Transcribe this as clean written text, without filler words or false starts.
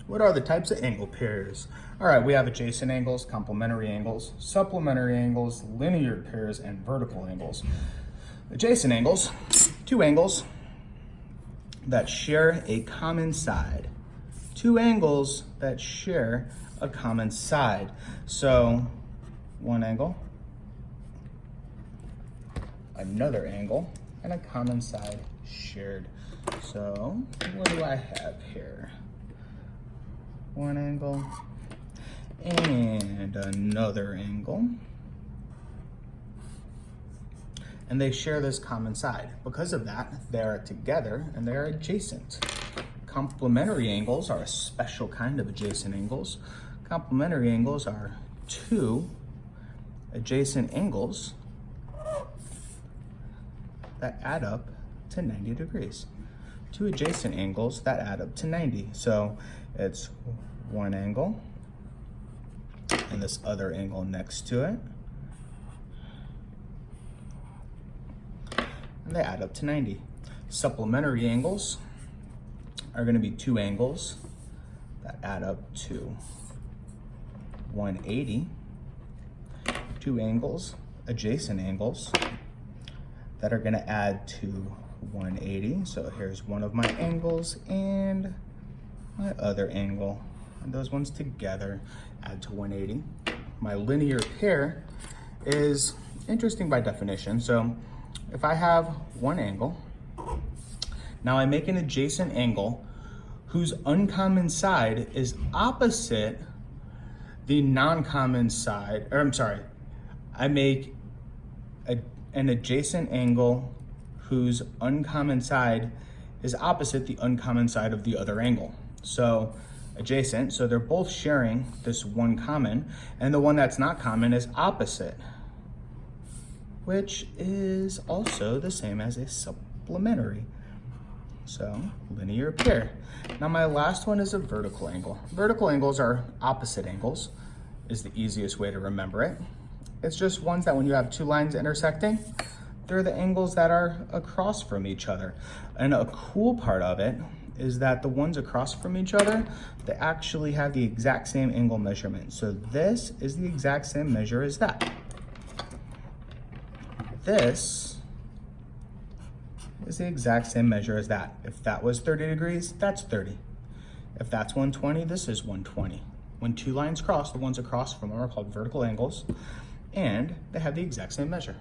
What are the types of angle pairs? All right, we have adjacent angles, complementary angles, supplementary angles, linear pairs, and vertical angles. Adjacent angles, two angles that share a common side. Two angles that share a common side. So one angle, another angle, and a common side shared. So what do I have here? One angle and another angle. And they share this common side. Because of that, they're together and they're adjacent. Complementary angles are a special kind of adjacent angles. Complementary angles are two adjacent angles that add up to 90 degrees. Two adjacent angles that add up to 90. So it's one angle and this other angle next to it. And they add up to 90. Supplementary angles are going to be two angles that add up to 180. Two angles, adjacent angles, that are going to add to 180. So here's one of my angles and my other angle. And those ones together add to 180. My linear pair is interesting by definition. So if I have one angle, now I make an adjacent angle whose uncommon side is opposite the non-common side, or I'm sorry, I make an adjacent angle whose uncommon side is opposite the uncommon side of the other angle. So adjacent, so they're both sharing this one common, and the one that's not common is opposite, which is also the same as a supplementary. So linear pair. Now my last one is a vertical angle. Vertical angles are opposite angles, is the easiest way to remember it. It's just ones that when you have two lines intersecting, they're the angles that are across from each other. And a cool part of it is that the ones across from each other, they actually have the exact same angle measurement. So this is the exact same measure as that. This is the exact same measure as that. If that was 30 degrees, that's 30. If that's 120, this is 120. When two lines cross, the ones across from them are called vertical angles, and they have the exact same measure.